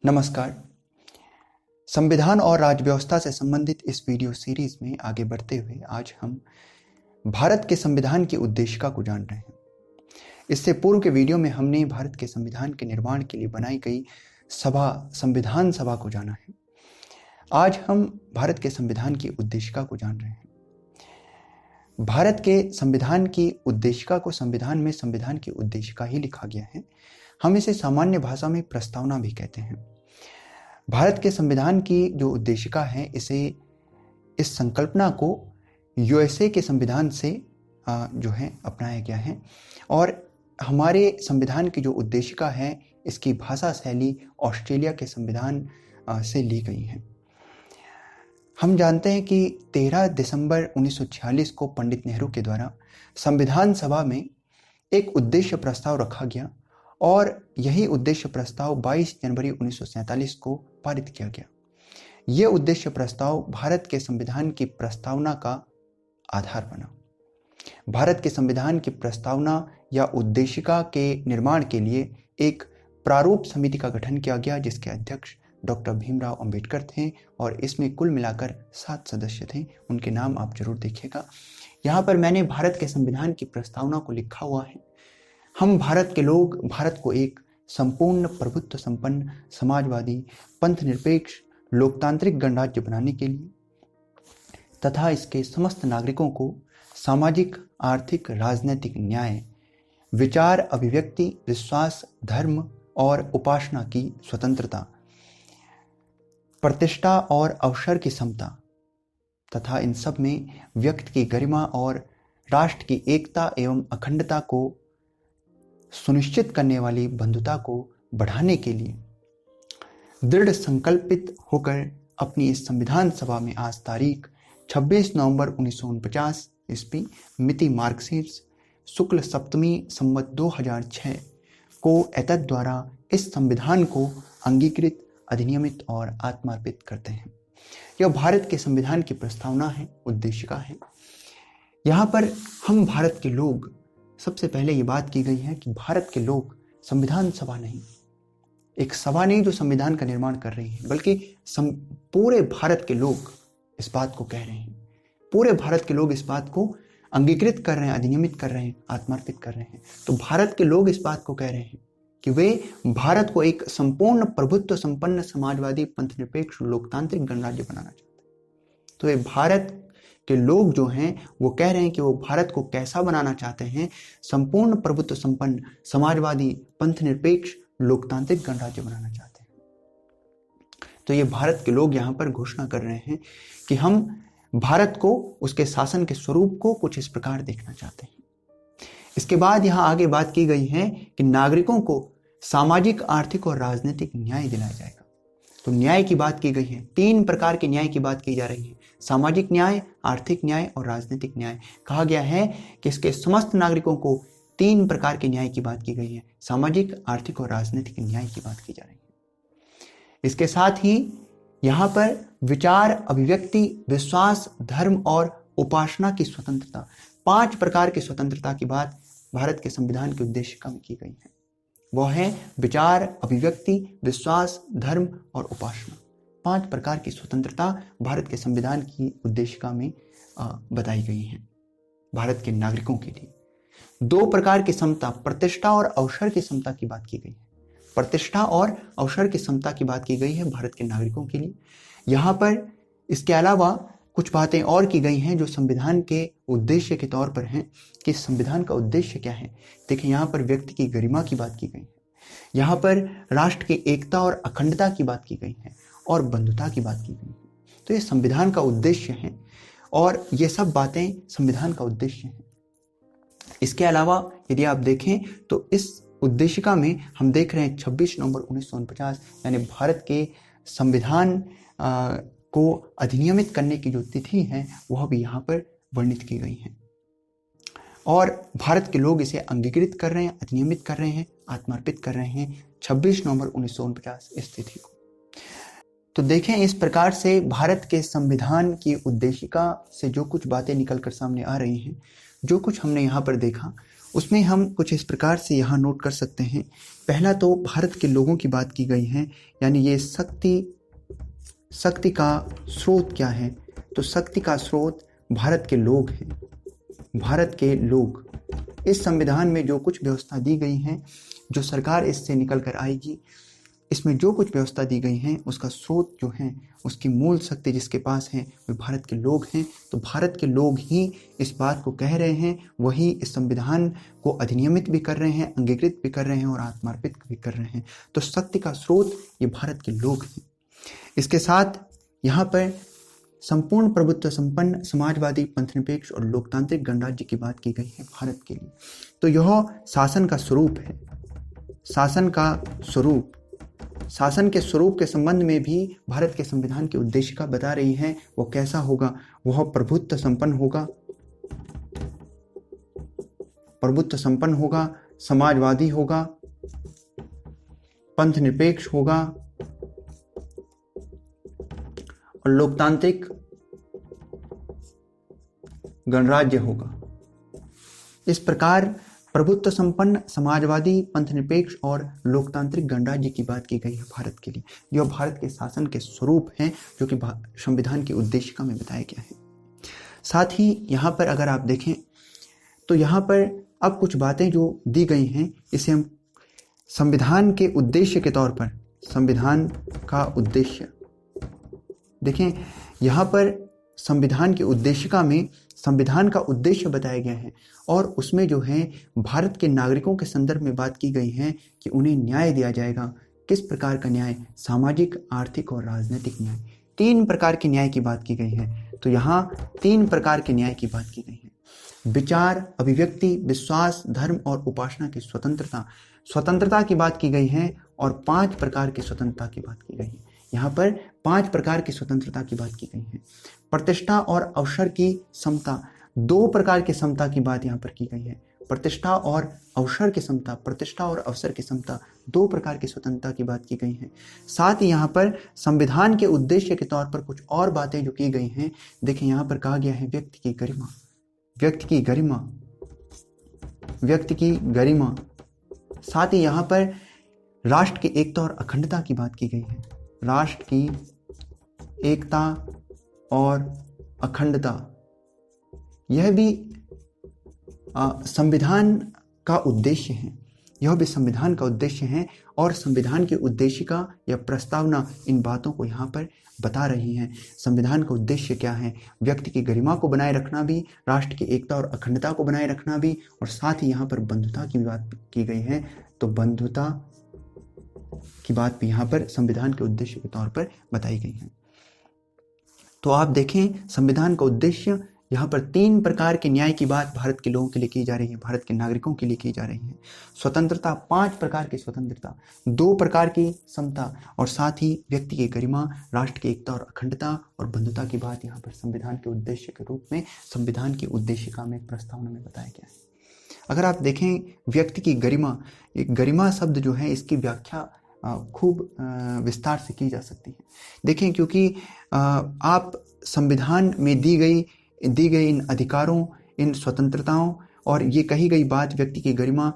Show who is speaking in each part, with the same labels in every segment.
Speaker 1: नमस्कार। संविधान और राज्य व्यवस्था से संबंधित इस वीडियो सीरीज में आगे बढ़ते हुए आज हम भारत के संविधान की उद्देशिका को जान रहे हैं। इससे पूर्व के वीडियो में हमने भारत के संविधान के निर्माण के लिए बनाई गई संविधान सभा को जाना है। आज हम भारत के संविधान की उद्देशिका को जान रहे हैं। भारत के संविधान की उद्देशिका को संविधान में संविधान की उद्देशिका ही लिखा गया है। हम इसे सामान्य भाषा में प्रस्तावना भी कहते हैं। भारत के संविधान की जो उद्देशिका है, इस संकल्पना को यूएसए के संविधान से जो है अपनाया गया है और हमारे संविधान की जो उद्देशिका है, इसकी भाषा शैली ऑस्ट्रेलिया के संविधान से ली गई है। हम जानते हैं कि 13 दिसंबर 1946 को पंडित नेहरू के द्वारा संविधान सभा में एक उद्देश्य प्रस्ताव रखा गया और यही उद्देश्य प्रस्ताव 22 जनवरी 1947 को पारित किया गया। यह उद्देश्य प्रस्ताव भारत के संविधान की प्रस्तावना का आधार बना। भारत के संविधान की प्रस्तावना या उद्देशिका के निर्माण के लिए एक प्रारूप समिति का गठन किया गया, जिसके अध्यक्ष डॉक्टर भीमराव अंबेडकर थे और इसमें कुल मिलाकर 7 सदस्य थे। उनके नाम आप जरूर देखिएगा। यहाँ पर मैंने भारत के संविधान की प्रस्तावना को लिखा हुआ है। हम भारत के लोग भारत को एक संपूर्ण प्रभुत्व संपन्न समाजवादी पंथ निरपेक्ष लोकतांत्रिक गणराज्य बनाने के लिए तथा इसके समस्त नागरिकों को सामाजिक आर्थिक राजनैतिक न्याय, विचार अभिव्यक्ति, विश्वास, धर्म और उपासना की स्वतंत्रता, प्रतिष्ठा और अवसर की समता तथा इन सब में व्यक्ति की गरिमा और राष्ट्र की एकता एवं अखंडता को सुनिश्चित करने वाली बंधुता को बढ़ाने के लिए दृढ़ संकल्पित होकर अपनी इस संविधान सभा में आज तारीख 26 नवंबर 1949 ईस्वी मिति मार्गशीर्ष शुक्ल सप्तमी संवत 2006 को एतद द्वारा इस संविधान को अंगीकृत, अधिनियमित और आत्मार्पित करते हैं। यह भारत के संविधान की प्रस्तावना है, उद्देशिका है। यहाँ पर हम भारत के लोग, सबसे पहले ये बात की गई है कि भारत के लोग संविधान सभा नहीं, एक सभा नहीं जो संविधान का निर्माण कर रही है, बल्कि पूरे भारत के लोग इस बात को कह रहे हैं। पूरे भारत के लोग इस बात को अंगीकृत कर रहे हैं, अधिनियमित कर रहे हैं, आत्मार्पित कर रहे हैं। तो भारत के लोग इस बात को कह रहे हैं कि वे भारत को एक संपूर्ण प्रभुत्व संपन्न समाजवादी पंथ निरपेक्ष लोकतांत्रिक गणराज्य बनाना चाहते हैं। तो ये भारत के लोग जो हैं वो कह रहे हैं कि वो भारत को कैसा बनाना चाहते हैं, संपूर्ण प्रभुत्व संपन्न समाजवादी पंथ निरपेक्ष लोकतांत्रिक गणराज्य बनाना चाहते हैं। तो ये भारत के लोग यहाँ पर घोषणा कर रहे हैं कि हम भारत को, उसके शासन के स्वरूप को कुछ इस प्रकार देखना चाहते हैं। इसके बाद यहाँ आगे बात की गई है कि नागरिकों को सामाजिक, आर्थिक और राजनीतिक न्याय दिलाया जाएगा। तो न्याय की बात की गई है, 3 प्रकार के न्याय की बात की जा रही है, सामाजिक न्याय, आर्थिक न्याय और राजनीतिक न्याय। कहा गया है कि इसके समस्त नागरिकों को 3 प्रकार के न्याय की बात की गई है, सामाजिक, आर्थिक और राजनीतिक न्याय की बात की जा रही है। इसके साथ ही यहाँ पर विचार अभिव्यक्ति, विश्वास, धर्म और उपासना की स्वतंत्रता, 5 प्रकार की स्वतंत्रता की बात भारत के संविधान की उद्देशिका में की गई है। वह है विचार अभिव्यक्ति, विश्वास, धर्म और उपासना। 5 प्रकार की स्वतंत्रता भारत के संविधान की उद्देशिका में बताई गई है भारत के नागरिकों के लिए। 2 प्रकार की समता, प्रतिष्ठा और अवसर की समता की बात की गई है। प्रतिष्ठा और अवसर की समता की बात की गई है भारत के नागरिकों के लिए। यहाँ पर इसके अलावा कुछ बातें और की गई हैं जो संविधान के उद्देश्य के तौर पर हैं कि संविधान का उद्देश्य क्या है। देखिए, यहाँ पर व्यक्ति की गरिमा की बात की गई है, यहाँ पर राष्ट्र की एकता और अखंडता की बात की गई है और बंधुता की बात की गई है। तो ये संविधान का उद्देश्य है और ये सब बातें संविधान का उद्देश्य है। इसके अलावा यदि आप देखें तो इस उद्देशिका में हम देख रहे हैं 26 नवंबर 1949 यानी भारत के संविधान को अधिनियमित करने की जो तिथि है वह भी यहाँ पर वर्णित की गई है और भारत के लोग इसे अंगीकृत कर रहे हैं, अधिनियमित कर रहे हैं, आत्मार्पित कर रहे हैं 26 नवंबर 1949 इस तिथि को। तो देखें, इस प्रकार से भारत के संविधान की उद्देशिका से जो कुछ बातें निकल कर सामने आ रही हैं, जो कुछ हमने यहाँ पर देखा, उसमें हम कुछ इस प्रकार से यहाँ नोट कर सकते हैं। पहला तो भारत के लोगों की बात की गई है, यानी ये शक्ति का स्रोत क्या है? तो शक्ति का स्रोत भारत के लोग हैं। भारत के लोग, इस संविधान में जो कुछ व्यवस्था दी गई है, जो सरकार इससे निकल कर आएगी, इसमें जो कुछ व्यवस्था दी गई है उसका स्रोत जो है, उसकी मूल शक्ति जिसके पास है वो भारत के लोग हैं। तो भारत के लोग ही इस बात को कह रहे हैं, वही इस संविधान को अधिनियमित भी कर रहे हैं, अंगीकृत भी कर रहे हैं और आत्मार्पित भी कर रहे हैं। तो शक्ति का स्रोत ये भारत के लोग हैं। इसके साथ यहाँ पर संपूर्ण प्रभुत्व संपन्न समाजवादी पंथनिरपेक्ष और लोकतांत्रिक गणराज्य की बात की गई है भारत के लिए। तो यह शासन का स्वरूप है। शासन का स्वरूप, शासन के स्वरूप के संबंध में भी भारत के संविधान की उद्देशिका बता रही है। वो कैसा होगा? वह प्रभुत्व संपन्न होगा, प्रभुत्व संपन्न होगा, समाजवादी होगा, पंथ निरपेक्ष होगा और लोकतांत्रिक गणराज्य होगा। इस प्रकार प्रभुत्व संपन्न, समाजवादी, पंथनिरपेक्ष और लोकतांत्रिक गणराज्य की बात की गई है भारत के लिए। यह भारत के शासन के स्वरूप हैं जो कि संविधान की उद्देशिका में बताया गया है। साथ ही यहाँ पर अगर आप देखें तो यहाँ पर अब कुछ बातें जो दी गई हैं, इसे हम संविधान के उद्देश्य के तौर पर, संविधान का उद्देश्य देखें। यहाँ पर संविधान की उद्देशिका में संविधान का उद्देश्य बताया गया है और उसमें जो है भारत के नागरिकों के संदर्भ में बात की गई है कि उन्हें न्याय दिया जाएगा। किस प्रकार का न्याय? सामाजिक, आर्थिक और राजनीतिक न्याय। 3 प्रकार के न्याय की बात की गई है। तो यहाँ 3 प्रकार के न्याय की बात की गई है। विचार, अभिव्यक्ति, विश्वास, धर्म और उपासना की स्वतंत्रता की बात की गई है और 5 प्रकार की स्वतंत्रता की बात की गई है। यहाँ पर 5 प्रकार की स्वतंत्रता की बात की गई है। प्रतिष्ठा और अवसर की समता, 2 प्रकार की समता की बात यहाँ पर की गई है। प्रतिष्ठा और अवसर की समता, प्रतिष्ठा और अवसर की समता, 2 प्रकार की स्वतंत्रता की बात की गई है। साथ ही यहाँ पर संविधान के उद्देश्य के तौर पर कुछ और बातें जो की गई हैं। देखिए यहाँ पर कहा गया है व्यक्ति की गरिमा, व्यक्ति की गरिमा, व्यक्ति की गरिमा। साथ ही यहाँ पर राष्ट्र की एकता और अखंडता की बात की गई है। राष्ट्र की एकता और अखंडता, यह भी संविधान का उद्देश्य है। यह भी संविधान का उद्देश्य है और संविधान की उद्देशिका या प्रस्तावना इन बातों को यहाँ पर बता रही है। संविधान का उद्देश्य क्या है? व्यक्ति की गरिमा को बनाए रखना भी, राष्ट्र की एकता और अखंडता को बनाए रखना भी, और साथ ही यहाँ पर बंधुता की बात की गई है। तो बंधुता की बात भी यहाँ पर संविधान के उद्देश्य के तौर पर बताई गई है। तो आप देखें संविधान का उद्देश्य, यहाँ पर 3 प्रकार के न्याय की बात भारत के लोगों के लिए की जा रही है, भारत के नागरिकों के लिए की जा रही है। स्वतंत्रता, 5 प्रकार की स्वतंत्रता, 2 प्रकार की समता और साथ ही व्यक्ति की गरिमा, राष्ट्र की एकता और अखंडता और बंधुता की बात यहाँ पर संविधान के उद्देश्य के रूप में संविधान की उद्देशिका में, प्रस्तावना में बताया गया है। अगर आप देखें व्यक्ति की गरिमा, एक गरिमा शब्द जो है इसकी व्याख्या खूब विस्तार से की जा सकती है। देखें क्योंकि आप संविधान में दी गई इन अधिकारों, इन स्वतंत्रताओं और ये कही गई बात व्यक्ति की गरिमा,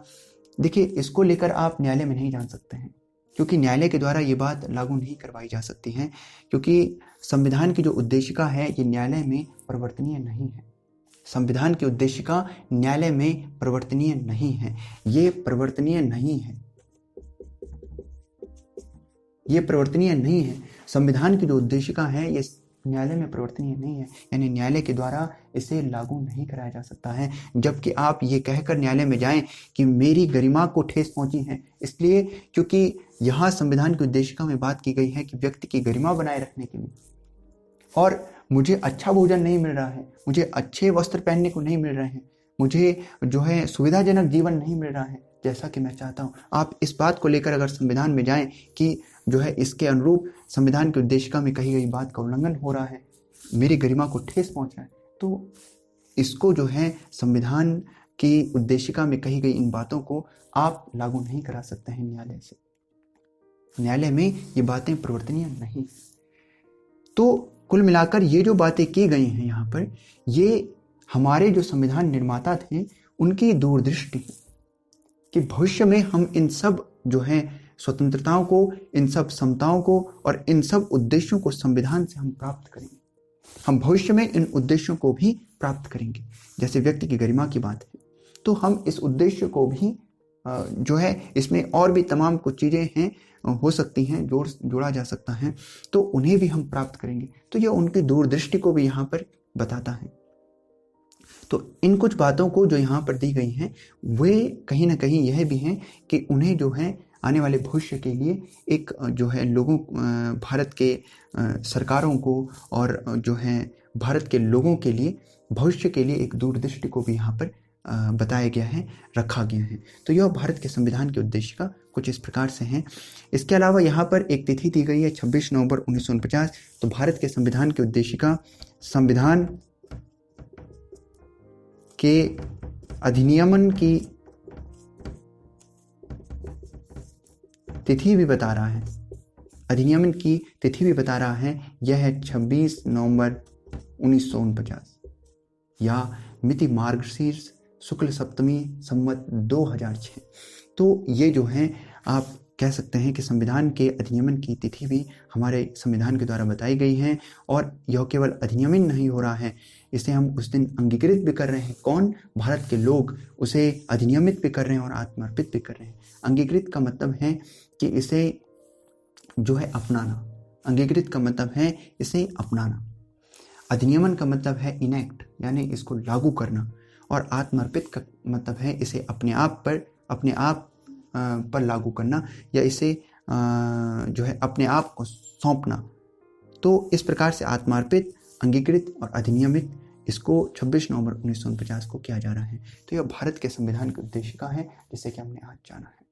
Speaker 1: देखिए इसको लेकर आप न्यायालय में नहीं जान सकते हैं, क्योंकि न्यायालय के द्वारा ये बात लागू नहीं करवाई जा सकती है, क्योंकि संविधान की जो उद्देशिका है ये न्यायालय में परिवर्तनीय नहीं है। संविधान की उद्देशिका न्यायालय में परिवर्तनीय नहीं है, ये परिवर्तनीय नहीं है, ये परिवर्तनीय नहीं है। संविधान की जो उद्देशिका है ये न्यायालय में परिवर्तनीय नहीं है, यानी न्यायालय के द्वारा इसे लागू नहीं कराया जा सकता है। जबकि आप ये कहकर न्यायालय में जाएं कि मेरी गरिमा को ठेस पहुंची है, इसलिए क्योंकि यहाँ संविधान की उद्देशिका में बात की गई है कि व्यक्ति की गरिमा बनाए रखने के लिए, और मुझे अच्छा भोजन नहीं मिल रहा है, मुझे अच्छे वस्त्र पहनने को नहीं मिल रहे हैं, मुझे जो है सुविधाजनक जीवन नहीं मिल रहा है जैसा कि मैं चाहता हूँ। आप इस बात को लेकर अगर संविधान में जाएं कि जो है इसके अनुरूप संविधान की उद्देशिका में कही गई बात का उल्लंघन हो रहा है, मेरी गरिमा को ठेस पहुंच रहा है, तो इसको जो है संविधान की उद्देशिका में कही गई इन बातों को आप लागू नहीं करा सकते हैं न्यायालय से। न्यायालय में ये बातें परिवर्तनीय नहीं। तो कुल मिलाकर ये जो बातें की गई हैं यहाँ पर, ये हमारे जो संविधान निर्माता थे उनकी दूरदृष्टि कि भविष्य में हम इन सब जो है स्वतंत्रताओं को, इन सब समताओं को और इन सब उद्देश्यों को संविधान से हम प्राप्त करेंगे। हम भविष्य में इन उद्देश्यों को भी प्राप्त करेंगे। जैसे व्यक्ति की गरिमा की बात है, तो हम इस उद्देश्य को भी जो है, इसमें और भी तमाम कुछ चीज़ें हैं, हो सकती हैं, जोड़ा जा सकता है, तो उन्हें भी हम प्राप्त करेंगे। तो यह उनकी दूरदृष्टि को भी यहाँ पर बताता है। तो इन कुछ बातों को जो यहाँ पर दी गई हैं, वे कहीं ना कहीं यह भी हैं कि उन्हें जो है आने वाले भविष्य के लिए एक जो है लोगों, भारत के सरकारों को और जो है भारत के लोगों के लिए, भविष्य के लिए एक दूरदृष्टि को भी यहाँ पर बताया गया है, रखा गया है। तो यह भारत के संविधान के उद्देशिका कुछ इस प्रकार से हैं। इसके अलावा यहाँ पर एक तिथि दी गई है 26 नवंबर 1949। तो भारत के संविधान की उद्देशिका संविधान के अधिनियमन की तिथि भी बता रहा है, अधिनियमन की तिथि भी बता रहा है। यह है 26 नवंबर 1949 या मिति मार्गशीर्ष शुक्ल सप्तमी संवत 2006। तो ये जो है आप कह सकते हैं कि संविधान के अधिनियमन की तिथि भी हमारे संविधान के द्वारा बताई गई है। और यह केवल अधिनियमन नहीं हो रहा है, इसे हम उस दिन अंगीकृत भी कर रहे हैं। कौन? भारत के लोग उसे अधिनियमित भी कर रहे हैं और आत्मर्पित भी कर रहे हैं। अंगीकृत का मतलब है कि इसे जो है अपनाना। अंगीकृत का मतलब है इसे अपनाना। अधिनियमन का मतलब है इनेक्ट, यानी इसको लागू करना। और आत्मर्पित का मतलब है इसे अपने आप पर लागू करना, या इसे जो है अपने आप को सौंपना। तो इस प्रकार से आत्मार्पित, अंगीकृत और अधिनियमित, इसको 26 नवंबर 1949 को किया जा रहा है। तो यह भारत के संविधान की उद्देशिका है, जिसे कि हमने आज जाना है।